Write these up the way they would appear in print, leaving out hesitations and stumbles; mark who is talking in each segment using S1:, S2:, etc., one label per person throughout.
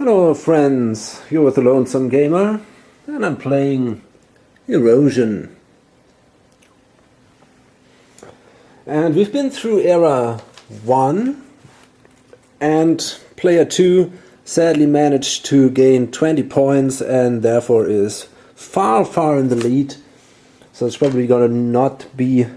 S1: Hello friends, you're with the Lonesome Gamer and I'm playing Erosion. And we've been through Era 1 and player 2 sadly managed to gain 20 points and therefore is far in the lead. So it's probably gonna not be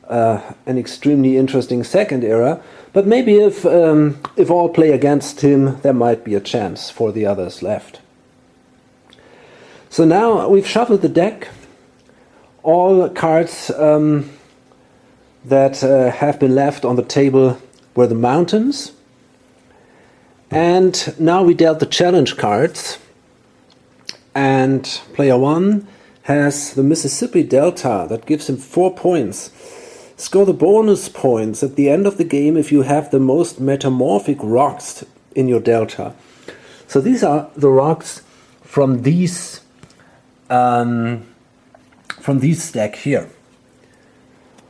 S1: an extremely interesting second era, but maybe if all play against him, there might be a chance for the others left. So now we've shuffled the deck. All cards that have been left on the table were the mountains, and now we dealt the challenge cards, and player 1 has the Mississippi Delta that gives him 4 points. Score the bonus points at the end of the game if you have the most metamorphic rocks in your delta. So these are the rocks from these stack here.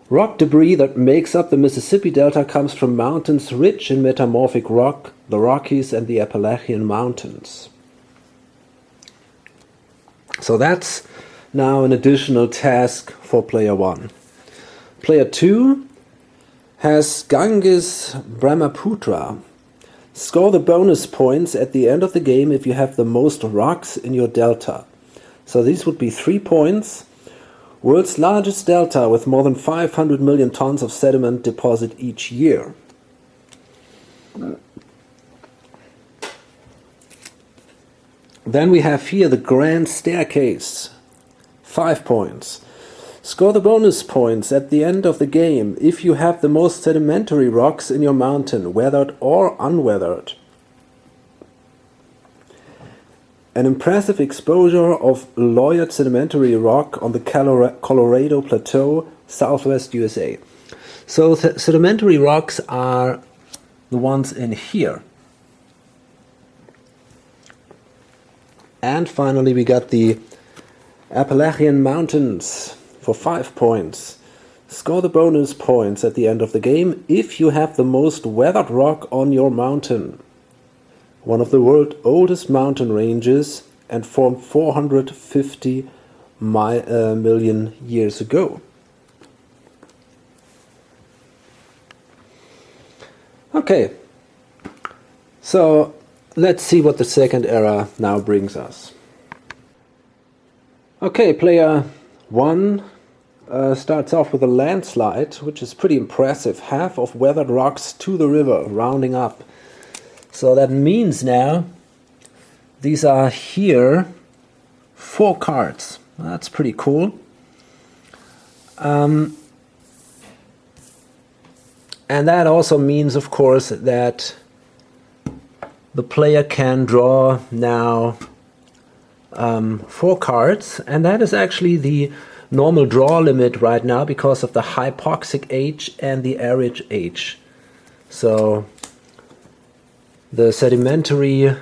S1: Rock debris that makes up the Mississippi Delta comes from mountains rich in metamorphic rock, the Rockies and the Appalachian Mountains. So that's now an additional task for player 1. Player 2 has Ganges Brahmaputra. Score the bonus points at the end of the game if you have the most rocks in your delta. So these would be 3 points. World's largest delta with more than 500 million tons of sediment deposit each year. Then we have here the Grand Staircase. 5 points. Score the bonus points at the end of the game if you have the most sedimentary rocks in your mountain, weathered or unweathered. An impressive exposure of layered sedimentary rock on the Colorado Plateau, southwest USA. So sedimentary rocks are the ones in here. And finally we got the Appalachian Mountains for 5 points. Score the bonus points at the end of the game if you have the most weathered rock on your mountain. One of the world's oldest mountain ranges and formed 450 million years ago. Okay, so let's see what the second era now brings us. Okay, player 1 starts off with a landslide, which is pretty impressive. Half of weathered rocks to the river, rounding up. So that means now these are here 4 cards. That's pretty cool. And that also means, of course, that the player can draw now 4 cards, and that is actually the normal draw limit right now because of the hypoxic age and the arid age. So the sedimentary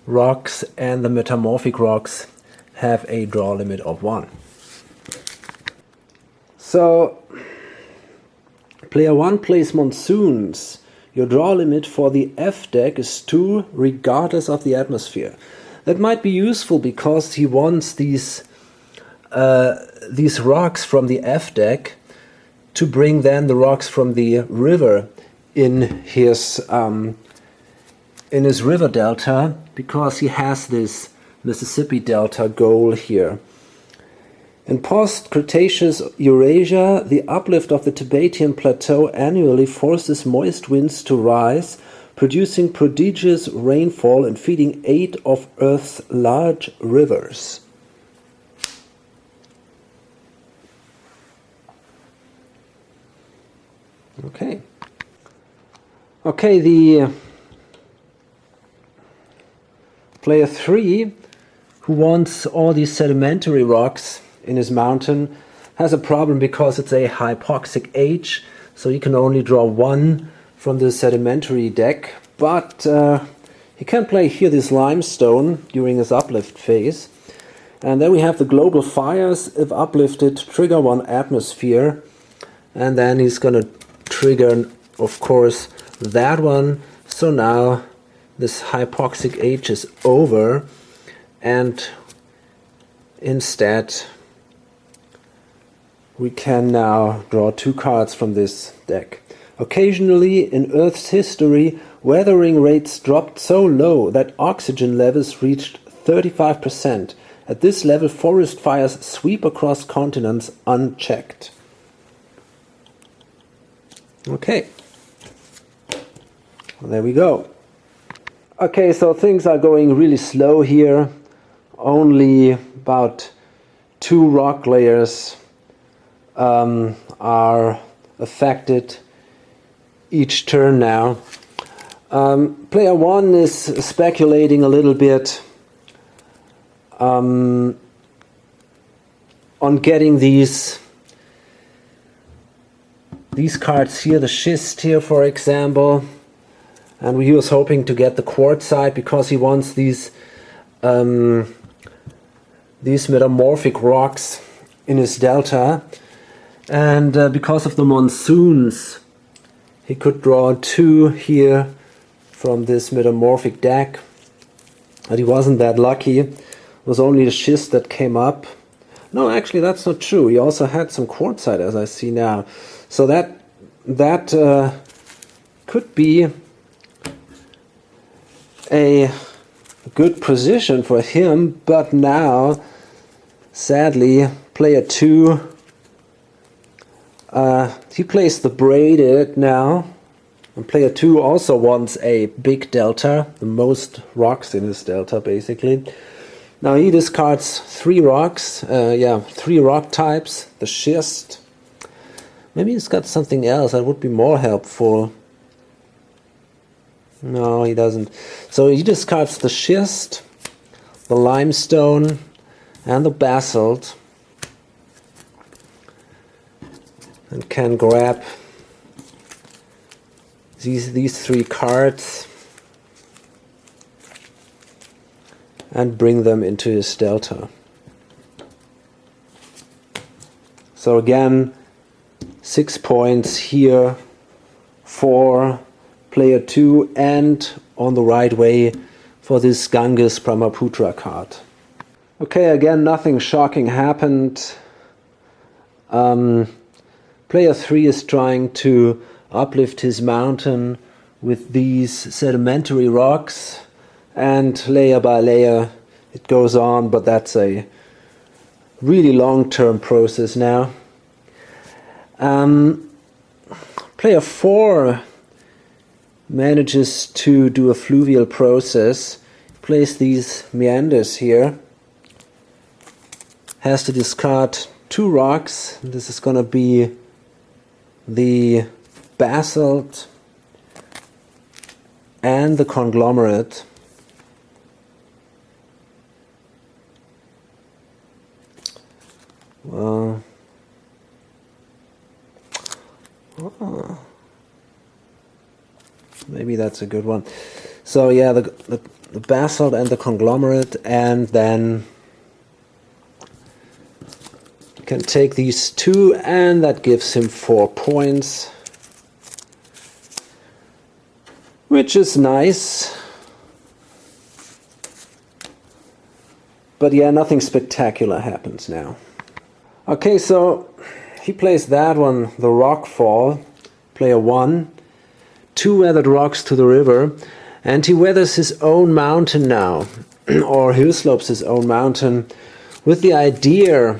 S1: rocks and the metamorphic rocks have a draw limit of 1. So player 1 plays monsoons. Your draw limit for the F deck is 2 regardless of the atmosphere. That might be useful because he wants these rocks from the F deck to bring then the rocks from the river in his river delta, because he has this Mississippi Delta goal here. In post-Cretaceous Eurasia, the uplift of the Tibetan Plateau annually forces moist winds to rise, producing prodigious rainfall and feeding 8 of Earth's large rivers. Okay, the player 3, who wants all these sedimentary rocks in his mountain, has a problem because it's a hypoxic age, so he can only draw 1 from the sedimentary deck, but he can play here this limestone during his uplift phase. And then we have the global fires. If uplifted, trigger 1 atmosphere, and then he's gonna trigger, of course, that one. So now this hypoxic age is over, and instead we can now draw 2 cards from this deck. Occasionally in Earth's history, weathering rates dropped so low that oxygen levels reached 35%. At this level, forest fires sweep across continents unchecked. Okay, well, there we go. Okay, so things are going really slow here. Only about 2 rock layers are affected each turn now. Player 1 is speculating a little bit on getting these cards here, the schist here for example, and he was hoping to get the quartzite because he wants these metamorphic rocks in his delta, and because of the monsoons he could draw 2 here from this metamorphic deck, but he wasn't that lucky. It was only the schist that came up. No, actually that's not true. He also had some quartzite, as I see now. So that could be a good position for him, but now sadly player 2 he plays the braided now, and player 2 also wants a big delta, the most rocks in his delta basically. Now he discards 3 rocks, 3 rock types, the schist. Maybe he's got something else that would be more helpful. No, he doesn't. So he discards the schist, the limestone, and the basalt, and can grab these 3 cards and bring them into his delta. So again, 6 points here for player 2, and on the right way for this Ganges Brahmaputra card. Okay, again nothing shocking happened. Player 3 is trying to uplift his mountain with these sedimentary rocks, and layer by layer it goes on, but that's a really long-term process now. Player 4 manages to do a fluvial process, plays these meanders here, has to discard 2 rocks. This is going to be the basalt and the conglomerate. Well, maybe that's a good one. So yeah, the basalt and the conglomerate, and then can take these 2, and that gives him 4 points, which is nice. But yeah, nothing spectacular happens now. Okay, so he plays that one, the rock fall, player 1, 2 weathered rocks to the river, and he weathers his own mountain now, or hill slopes his own mountain, with the idea,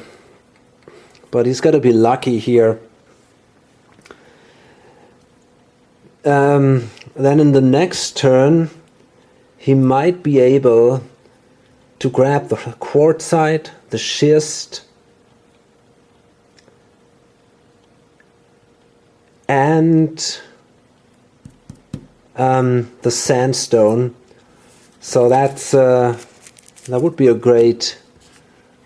S1: but he's got to be lucky here. Then in the next turn he might be able to grab the quartzite, the schist, and the sandstone. So that's that would be a great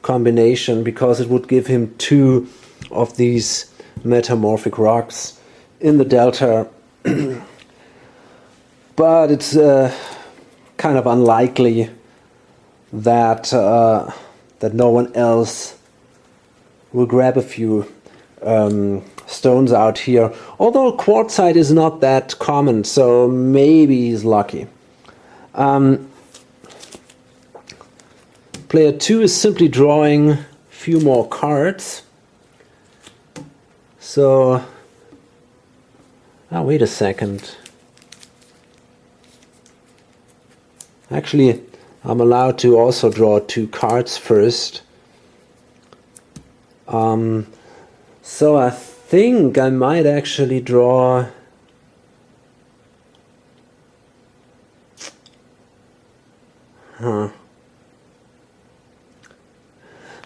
S1: combination, because it would give him 2 of these metamorphic rocks in the delta. But it's kind of unlikely that that no one else will grab a few stones out here. Although quartzite is not that common, so maybe he's lucky. Player 2 is simply drawing a few more cards. So, wait a second. Actually, I'm allowed to also draw 2 cards first. So I think I might actually draw... I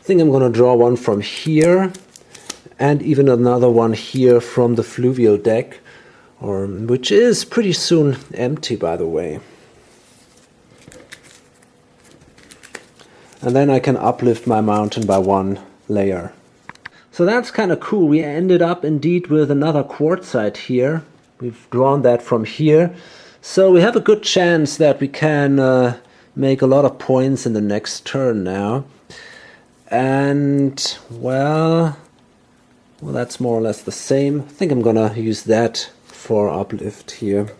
S1: think I'm gonna draw one from here and even another one here from the fluvial deck, which is pretty soon empty, by the way. And then I can uplift my mountain by 1 layer. So that's kind of cool. We ended up indeed with another quartzite here. We've drawn that from here. So we have a good chance that we can make a lot of points in the next turn now. And, well, that's more or less the same. I think I'm gonna use that for uplift here.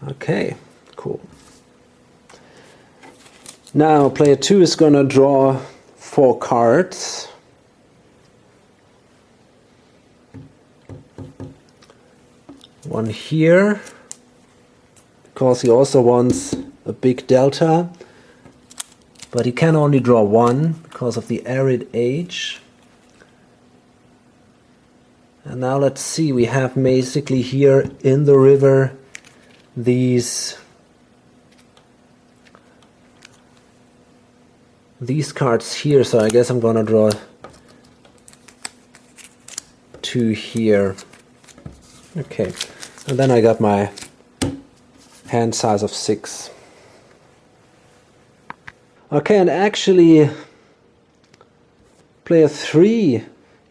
S1: Okay, cool. Now player 2 is gonna draw 4 cards. One here, because he also wants a big delta, but he can only draw 1 because of the arid age. And now let's see, we have basically here in the river these cards here, so I guess I'm gonna draw 2 here. Okay, and then I got my hand size of 6. Okay, and actually player 3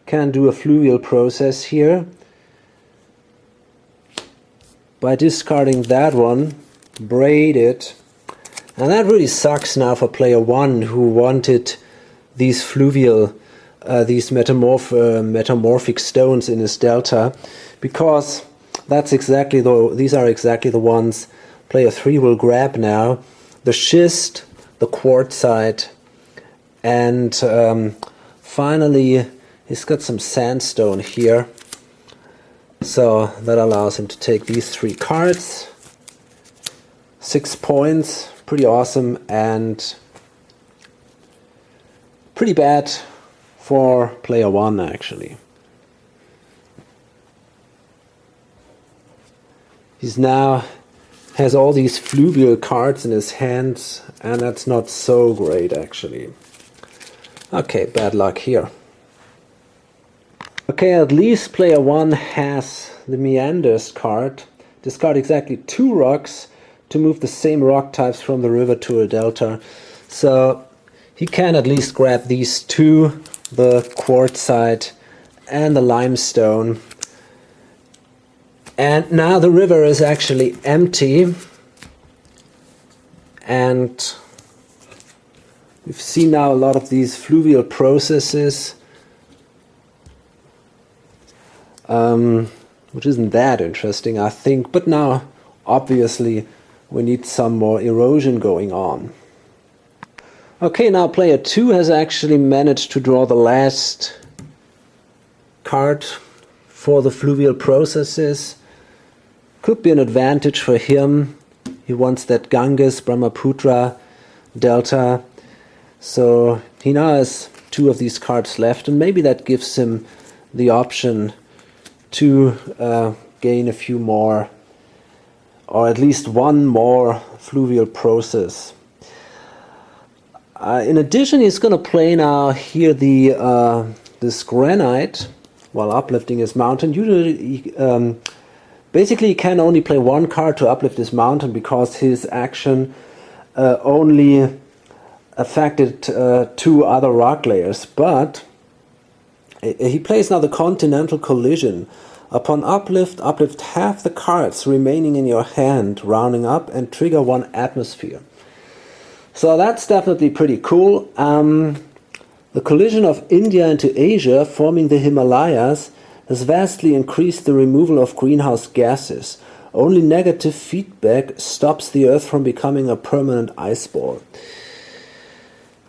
S1: can do a fluvial process here by discarding that one, braid it, and that really sucks now for player 1 who wanted these fluvial, these metamorphic stones in his delta, because that's exactly these are exactly the ones player 3 will grab now. The schist, the quartzite, and finally he's got some sandstone here. So that allows him to take these 3 cards. 6 points, pretty awesome, and pretty bad for player 1 actually. He's now has all these fluvial cards in his hands, and that's not so great actually. Okay, bad luck here. Okay, at least player 1 has the meanders card. Discard exactly 2 rocks to move the same rock types from the river to a delta. So he can at least grab these 2, the quartzite and the limestone. And now the river is actually empty, and we've seen now a lot of these fluvial processes, which isn't that interesting, I think, but now obviously we need some more erosion going on. Okay, now player 2 has actually managed to draw the last card for the fluvial processes. Could be an advantage for him. He wants that Ganges, Brahmaputra delta. So he now has 2 of these cards left, and maybe that gives him the option to gain a few more, or at least 1 more fluvial process. In addition, he's going to play now here this granite while uplifting his mountain. Usually, basically, he can only play 1 card to uplift his mountain because his action only affected 2 other rock layers. But he plays now the Continental Collision. Upon uplift, uplift half the cards remaining in your hand, rounding up, and trigger 1 atmosphere. So that's definitely pretty cool. The collision of India into Asia, forming the Himalayas, has vastly increased the removal of greenhouse gases. Only negative feedback stops the Earth from becoming a permanent ice ball.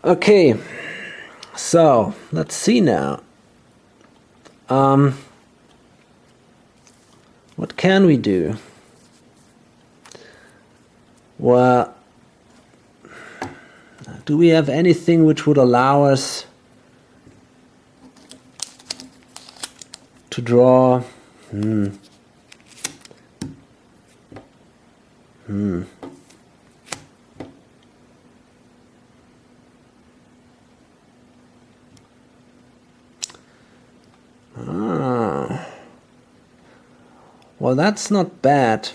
S1: Okay, so let's see now. What can we do? Well, do we have anything which would allow us to draw? Well, that's not bad.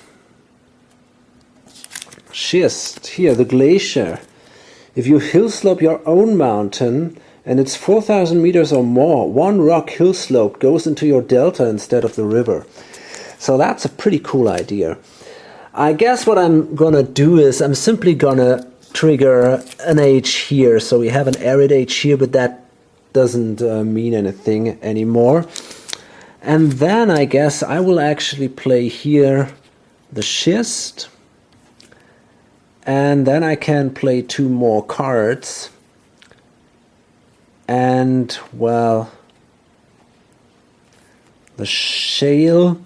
S1: Schist, here, the glacier. If you hill slope your own mountain and it's 4,000 meters or more, one rock hill slope goes into your delta instead of the river. So that's a pretty cool idea. I guess what I'm gonna do is I'm simply gonna trigger an H here. So we have an arid H here, but that doesn't mean anything anymore. And then I guess I will actually play here the schist. And then I can play 2 more cards. And, well, the shale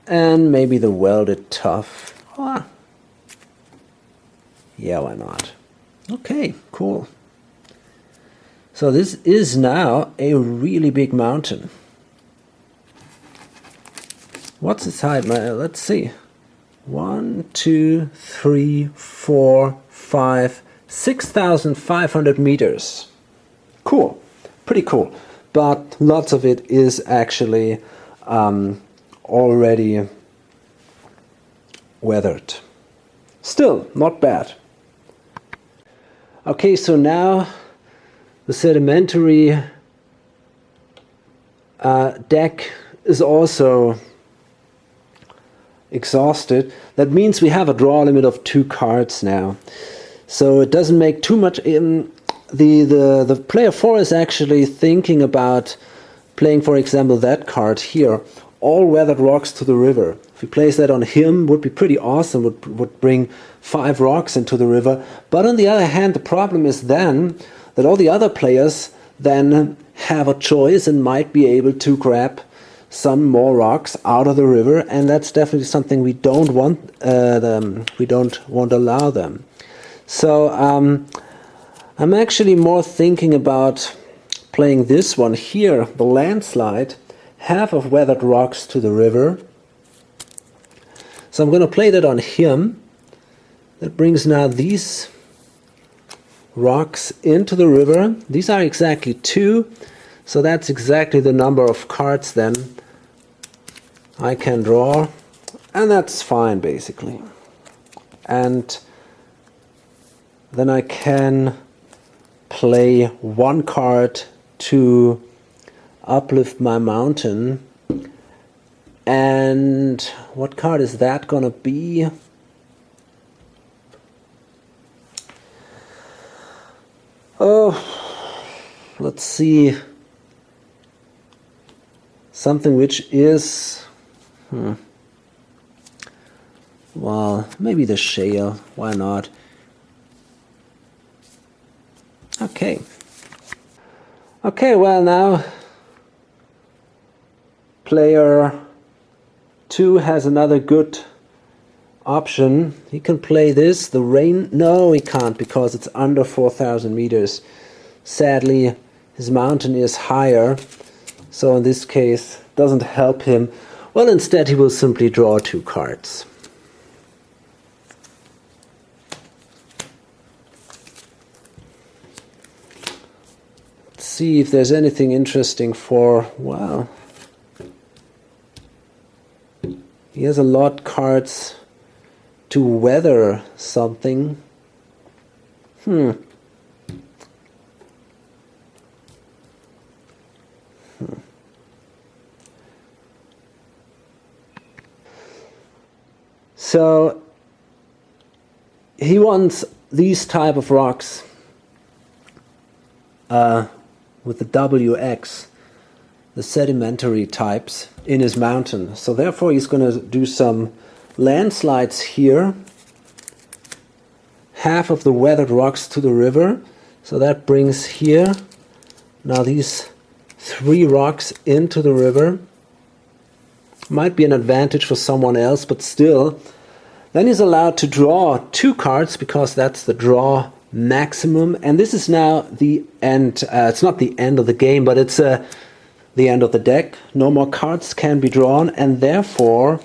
S1: and maybe the welded tuff. Ah. Yeah, why not? Okay, cool. So this is now a really big mountain. What's its height? Let's see. 1, 2, 3, 4, 5, 6,500 meters. Cool, pretty cool. But lots of it is actually already weathered. Still, not bad. Okay, so now the sedimentary deck is also exhausted. That means we have a draw limit of 2 cards now. So it doesn't make too much. The player 4 is actually thinking about playing, for example, that card here. All weathered rocks to the river. If he plays that on him, would be pretty awesome, would bring 5 rocks into the river. But on the other hand, the problem is then that all the other players then have a choice and might be able to grab some more rocks out of the river, and that's definitely something we don't want. We don't want to allow them. So I'm actually more thinking about playing this one here, the landslide, half of weathered rocks to the river. So I'm going to play that on him. That brings now these rocks into the river. These are exactly 2, so that's exactly the number of cards then I can draw, and that's fine basically. And then I can play 1 card to uplift my mountain. And what card is that gonna be? Oh, let's see. Something which is well, maybe the shale, why not? Okay, well, now player 2 has another good option. He can play this, the rain. No, he can't, because it's under 4,000 meters. Sadly, his mountain is higher, so in this case doesn't help him. Well, instead he will simply draw 2 cards. Let's see if there's anything interesting for, well, he has a lot of cards to weather something. So he wants these type of rocks with the WX. the sedimentary types in his mountain. So therefore he's going to do some landslides here. Half of the weathered rocks to the river. So that brings here now these 3 rocks into the river. Might be an advantage for someone else, but still. Then he's allowed to draw 2 cards because that's the draw maximum. And this is now the end. It's not the end of the game, but it's the end of the deck. No more cards can be drawn, and therefore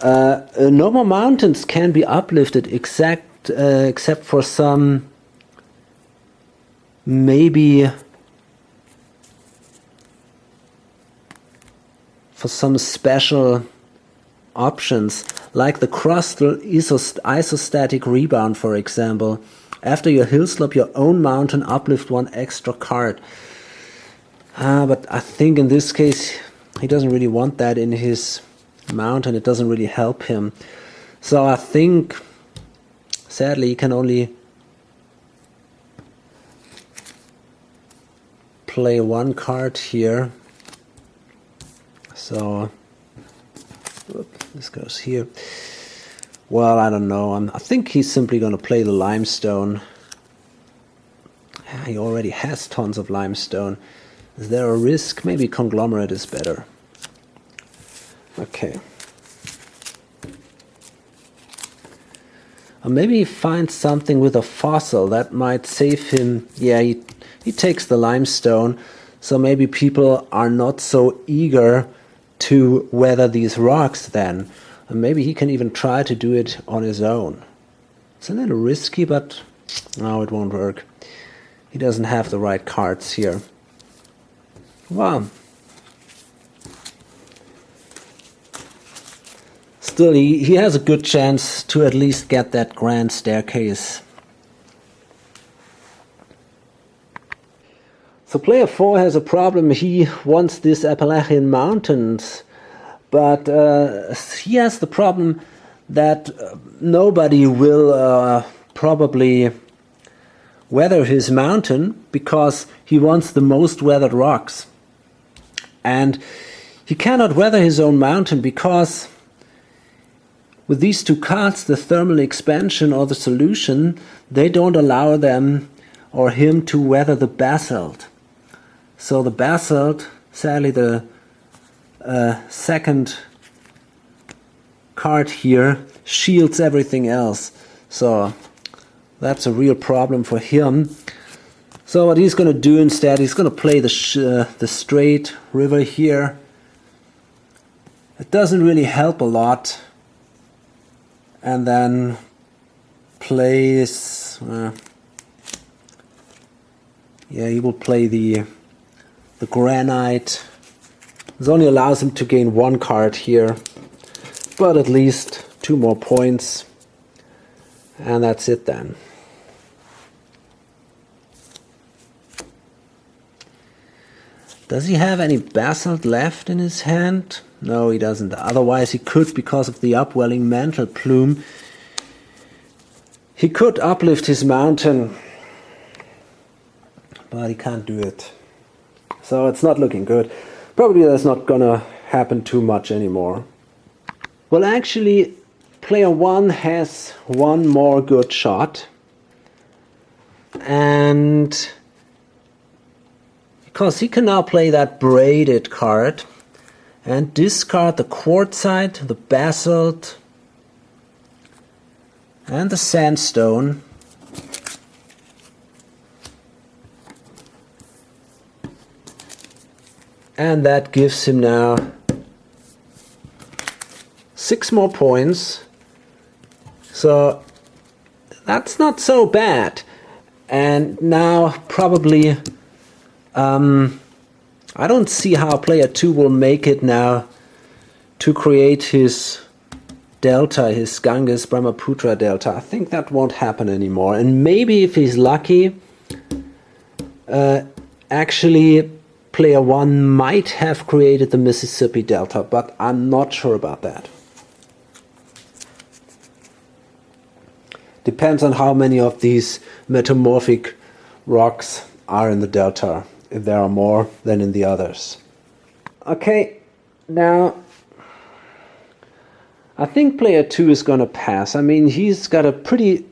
S1: no more mountains can be uplifted except for some, maybe for some special options, like the crustal isostatic rebound, for example. After your hill slope, your own mountain uplift 1 extra card. But I think in this case he doesn't really want that in his mountain. It doesn't really help him. So I think sadly he can only play 1 card here. So this goes here. Well, I don't know. I think he's simply going to play the limestone. He already has tons of limestone. Is there a risk? Maybe conglomerate is better. Okay. Or maybe he finds something with a fossil that might save him. Yeah, he takes the limestone. So maybe people are not so eager to weather these rocks then. And maybe he can even try to do it on his own. It's a little risky, but no, it won't work. He doesn't have the right cards here. Well, still he has a good chance to at least get that grand staircase. So player 4 has a problem. He wants these Appalachian Mountains, but he has the problem that nobody will probably weather his mountain because he wants the most weathered rocks. And he cannot weather his own mountain because with these 2 cards, the thermal expansion or the solution, they don't allow them or him to weather the basalt. So the basalt, sadly the second card here, shields everything else. So that's a real problem for him. So what he's going to do instead, he's going to play the straight river here. It doesn't really help a lot. And then plays... yeah, he will play the granite. This only allows him to gain 1 card here, but at least 2 more points, and that's it then. Does he have any basalt left in his hand? No, he doesn't. Otherwise he could, because of the upwelling mantle plume, he could uplift his mountain, but he can't do it. So it's not looking good. Probably that's not gonna happen too much anymore. Well, actually, player 1 has 1 more good shot. And because he can now play that braided card and discard the quartzite, the basalt, and the sandstone. And that gives him now 6 more points. So that's not so bad. And now probably I don't see how player 2 will make it now to create his delta, his Ganges Brahmaputra delta. I think that won't happen anymore. And maybe if he's lucky, actually player 1 might have created the Mississippi delta, but I'm not sure about that. Depends on how many of these metamorphic rocks are in the delta if there are more than in the others. Okay, now I think player 2 is going to pass. I mean, he's pretty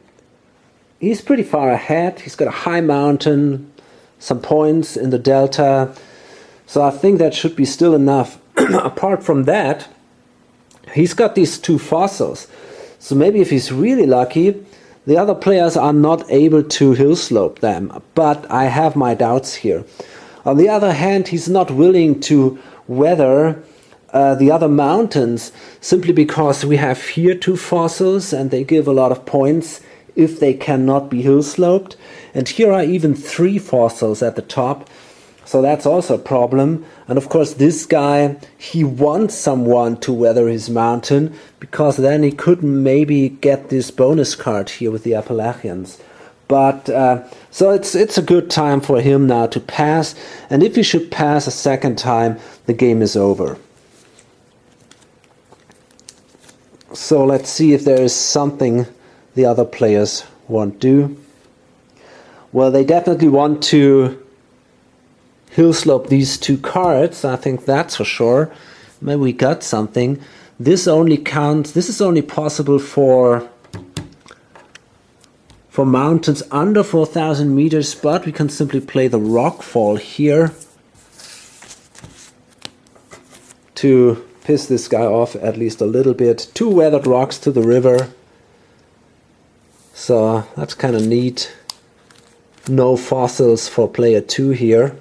S1: far ahead. He's got a high mountain, some points in the delta. So I think that should be still enough. Apart from that, he's got these 2 fossils. So maybe if he's really lucky, the other players are not able to hill slope them. But I have my doubts here. On the other hand, he's not willing to weather the other mountains simply because we have here 2 fossils and they give a lot of points if they cannot be hill sloped. And here are even 3 fossils at the top. So that's also a problem. And of course this guy, he wants someone to weather his mountain, because then he could maybe get this bonus card here with the Appalachians. But so it's a good time for him now to pass. And if he should pass a second time, the game is over. So let's see if there is something the other players won't do. Well, they definitely want to hill slope these 2 cards. I think that's for sure. Maybe we got something. This only counts. This is only possible for mountains under 4,000 meters, but we can simply play the rockfall here to piss this guy off at least a little bit. 2 weathered rocks to the river. So that's kind of neat. No fossils for player 2 here.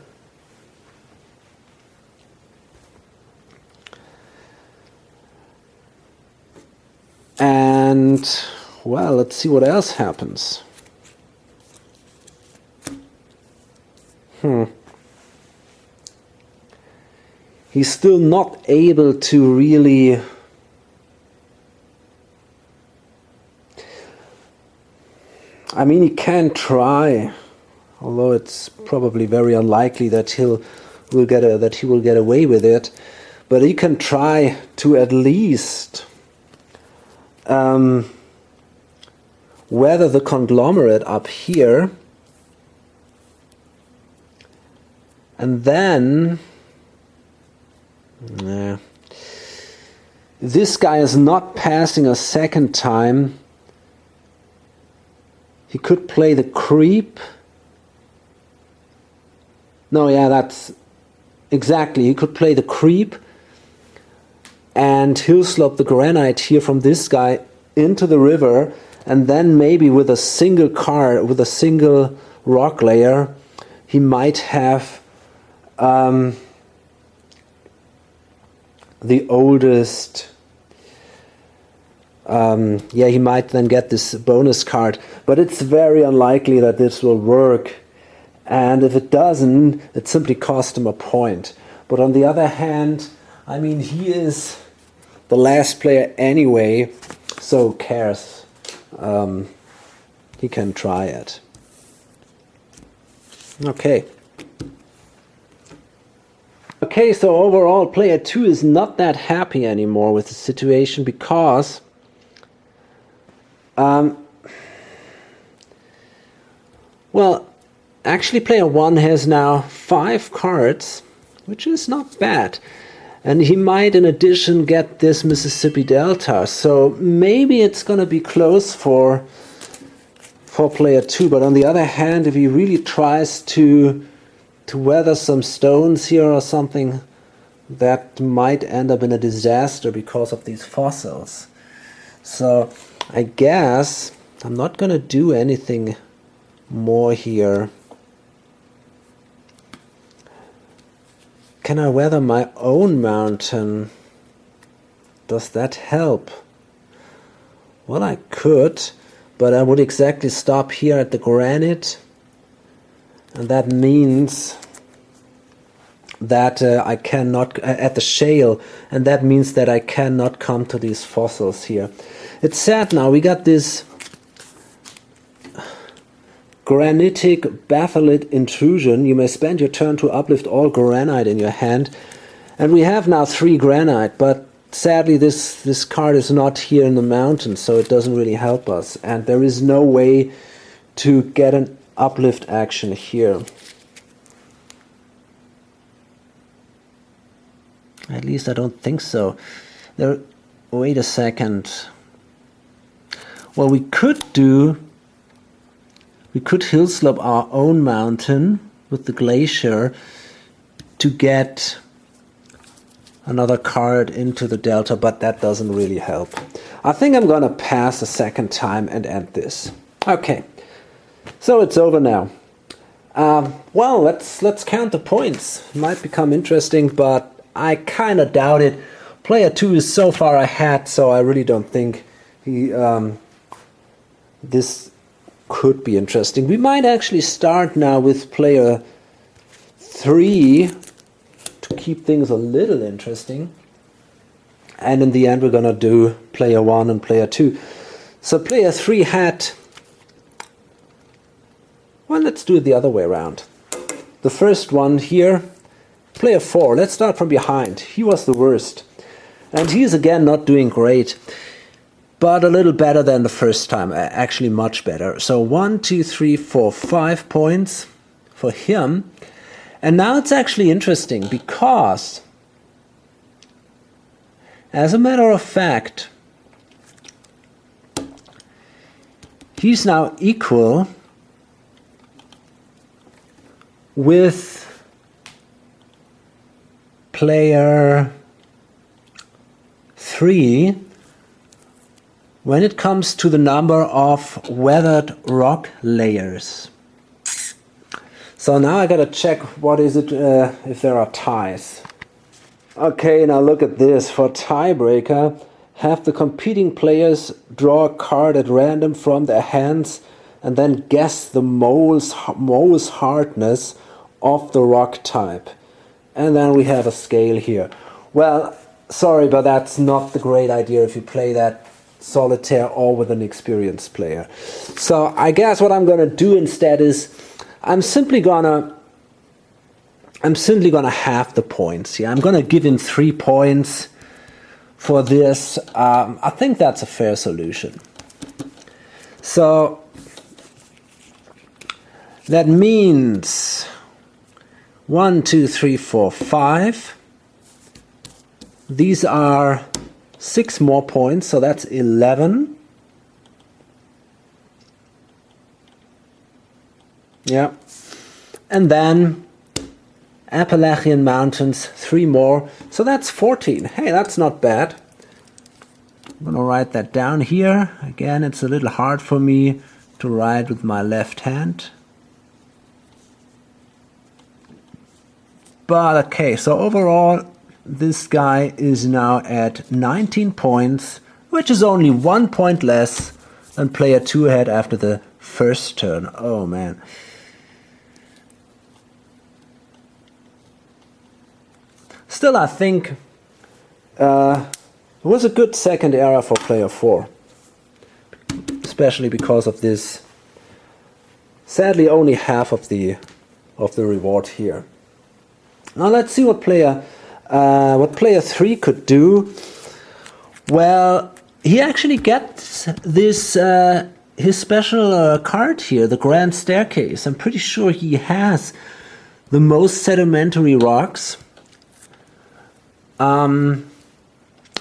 S1: And, well, let's see what else happens. He's still not able to really I mean, he can try, although it's probably very unlikely that he will get away with it. But he can try to at least weather the conglomerate up here, and then this guy is not passing a second time. He could play the creep. No, yeah, that's exactly. He could play the creep and hill slope the granite here from this guy into the river, and then maybe with a single card, with a single rock layer, he might have the oldest. He might then get this bonus card, but it's very unlikely that this will work. And if it doesn't, it simply cost him a point. But on the other hand, I mean, he is the last player anyway, so who cares? He can try it. Okay. Okay, so overall, player 2 is not that happy anymore with the situation because well, actually player 1 has now 5 cards, which is not bad. And he might in addition get this Mississippi Delta. So maybe it's going to be close for player 2. But on the other hand, if he really tries to weather some stones here or something, that might end up in a disaster because of these fossils. So I guess I'm not going to do anything more here. Can I weather my own mountain? Does that help? Well, I could, but I would exactly stop here at the granite, and that means that I cannot, at the shale, and that means that I cannot come to these fossils here. It's sad now, we got this granitic batholith intrusion. You may spend your turn to uplift all granite in your hand, and we have now 3 granite, but sadly this card is not here in the mountain, so it doesn't really help us, and there is no way to get an uplift action here. At least I don't think so. There. Wait a second. Well, we could hill slope our own mountain with the glacier to get another card into the delta, but that doesn't really help. I think I'm gonna pass a second time and end this. Okay, so it's over now. Well, let's count the points. It might become interesting, but I kind of doubt it. Player 2 is so far ahead, so I really don't think this could be interesting. We might actually start now with player 3 to keep things a little interesting. And in the end, we're going to do player 1 and player 2. So player 3 had... Well, let's do it the other way around. The first one here, player 4. Let's start from behind. He was the worst. And he's again not doing great, but a little better than the first time. Actually much better. So 1, 2, 3, 4, 5 points for him. And now it's actually interesting because, as a matter of fact, he's now equal with player 3 when it comes to the number of weathered rock layers. So now I gotta check what is it if there are ties. Okay, now look at this. For tiebreaker, have the competing players draw a card at random from their hands and then guess the mole's hardness of the rock type. And then we have a scale here. Well, sorry, but that's not the great idea if you play that solitaire or with an experienced player. So I guess what I'm gonna do instead is I'm simply gonna halve the points. Yeah, I'm gonna give him 3 points for this. I think that's a fair solution. So that means 1, 2, 3, 4, 5. These are 6 more points, so that's 11. Yeah. And then Appalachian Mountains, 3 more, so that's 14. Hey, that's not bad. I'm gonna write that down here. Again, it's a little hard for me to write with my left hand. But okay, so overall, this guy is now at 19 points, which is only 1 point less than player 2 had after the first turn. Oh man. Still, I think it was a good second era for player 4. Especially because of this, sadly only half of the reward here. Now let's see what player 3 could do. Well, he actually gets this his special card here, the Grand Staircase. I'm pretty sure he has the most sedimentary rocks.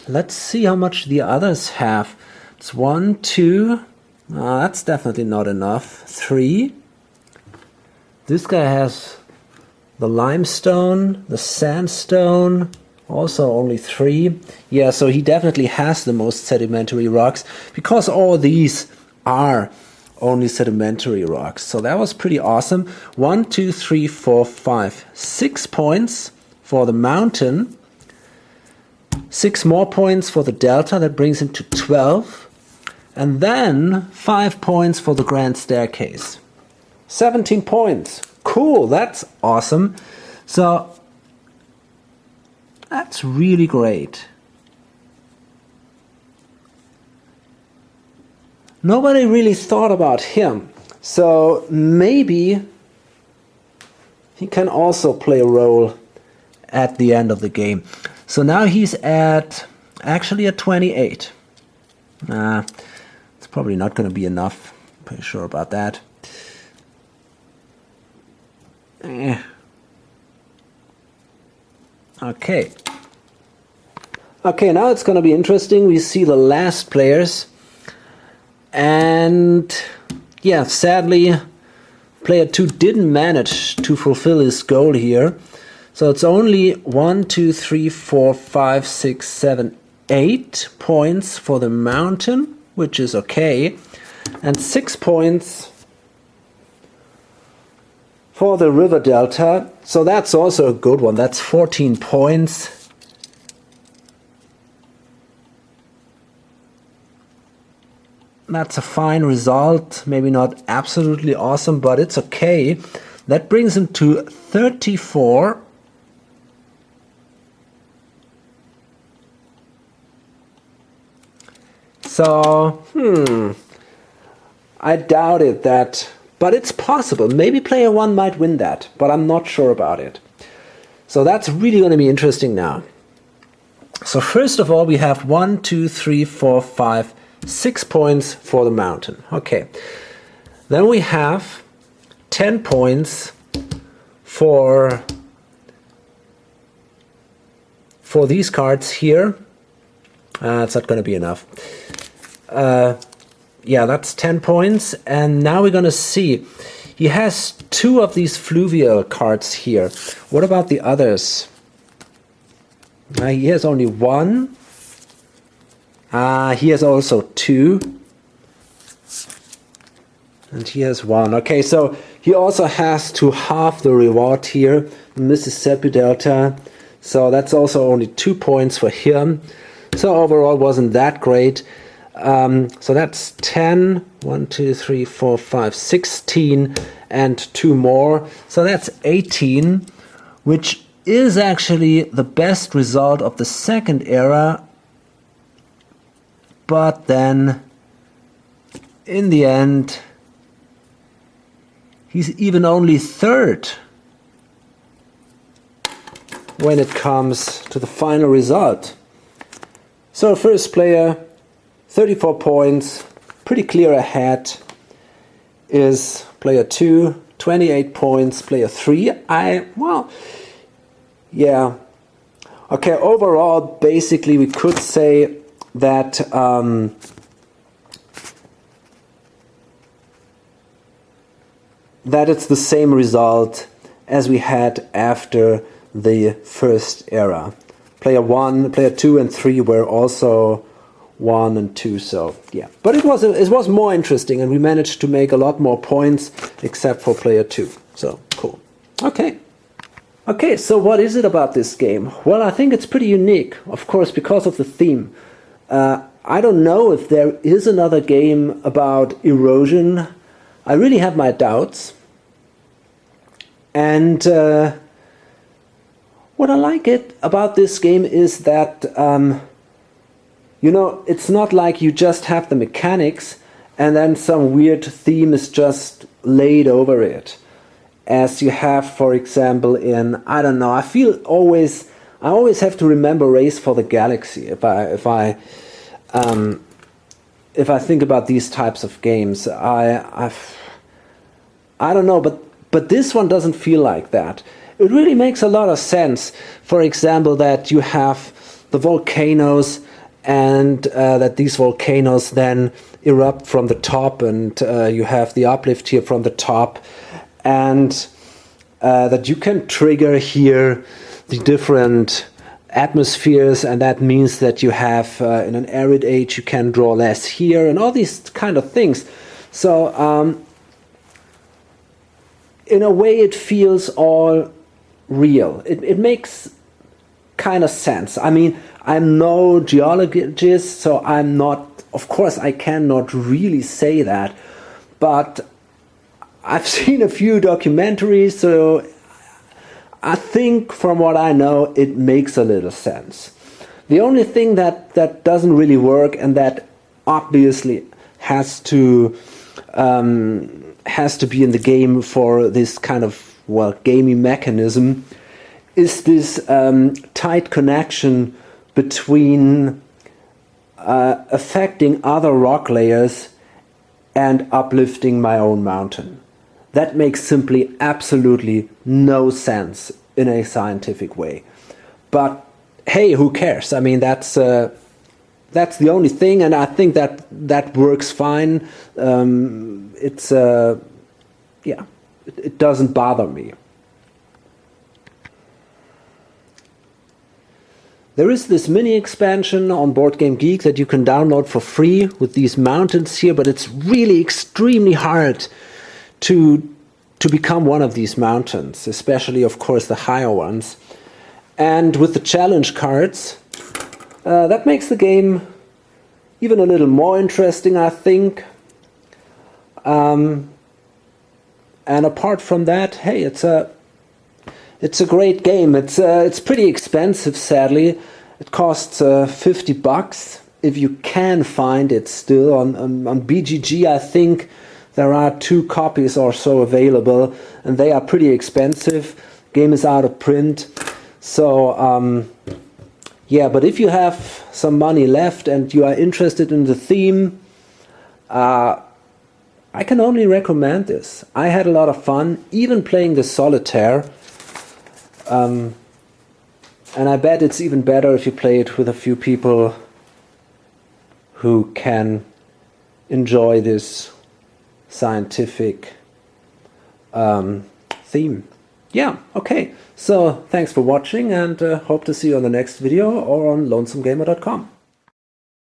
S1: Let's see how much the others have. It's 1, 2. That's definitely not enough. 3. This guy has the limestone, the sandstone, also only 3. Yeah, so he definitely has the most sedimentary rocks because all these are only sedimentary rocks. So that was pretty awesome. 1, 2, 3, 4, 5, 6 points for the mountain. 6 more points for the delta. That brings him to 12. And then 5 points for the Grand Staircase. 17 points. Cool, that's awesome. So that's really great. Nobody really thought about him. So maybe he can also play a role at the end of the game. So now he's actually at 28. It's probably not going to be enough. Pretty sure about that. Okay. Okay, now it's going to be interesting. We see the last players. And yeah, sadly, player 2 didn't manage to fulfill his goal here. So it's only 1, 2, 3, 4, 5, 6, 7, 8 points for the mountain, which is okay. And 6 points for the river delta. So that's also a good one. That's 14 points. That's a fine result. Maybe not absolutely awesome, but it's okay. That brings him to 34. So, I doubted that, but it's possible. Maybe player 1 might win that, but I'm not sure about it. So that's really going to be interesting now. So first of all, we have 1, 2, 3, 4, 5, 6 points for the mountain. Okay. Then we have 10 points for these cards here. It's not going to be enough. Yeah, that's 10 points. And now we're going to see. He has 2 of these fluvial cards here. What about the others? He has only 1. He has also 2. And he has 1. Okay, so he also has to halve the reward here. Mississippi Delta. So that's also only 2 points for him. So overall wasn't that great. So that's 10, 1, 2, 3, 4, 5, 16, and 2 more. So that's 18, which is actually the best result of the second era. But then, in the end, he's even only 3rd when it comes to the final result. So first player, 34 points, pretty clear ahead, is player 2, 28 points, player 3. Yeah. Okay, overall, basically we could say that that it's the same result as we had after the first era. Player 1, player 2 and 3 were also 1 and 2, so yeah. But it was more interesting, and we managed to make a lot more points, except for player 2. So cool. Okay, so what is it about this game? Well, I think it's pretty unique, of course, because of the theme. I don't know if there is another game about erosion. I really have my doubts. And what I like about this game is that it's not like you just have the mechanics and then some weird theme is just laid over it, as you have, for example, in, I don't know, I always have to remember Race for the Galaxy if I think about these types of games. I don't know, but this one doesn't feel like that. It really makes a lot of sense. For example, that you have the volcanoes, and that these volcanoes then erupt from the top, and you have the uplift here from the top, and that you can trigger here the different atmospheres, and that means that you have in an arid age you can draw less here, and all these kind of things. So in a way it feels all real. It makes kind of sense. I mean, I'm no geologist, so I'm not, of course I cannot really say that, but I've seen a few documentaries, so I think from what I know it makes a little sense. The only thing that doesn't really work, and that obviously has to be in the game for this kind of, well, gamey mechanism, is this tight connection between affecting other rock layers and uplifting my own mountain. That makes simply absolutely no sense in a scientific way. But hey, who cares? I mean, that's the only thing, and I think that works fine. It's yeah, it doesn't bother me. There is this mini expansion on Board Game Geek that you can download for free with these mountains here, but it's really extremely hard to become one of these mountains, especially, of course, the higher ones. And with the challenge cards, that makes the game even a little more interesting, I think. And apart from that, hey, it's a great game. It's pretty expensive, sadly. It costs $50 if you can find it still on BGG. I think there are 2 copies or so available, and they are pretty expensive. Game is out of print, so yeah. But if you have some money left and you are interested in the theme, I can only recommend this. I had a lot of fun, even playing the solitaire. And I bet it's even better if you play it with a few people who can enjoy this scientific theme. Yeah, okay. So thanks for watching, and hope to see you on the next video or on lonesomegamer.com.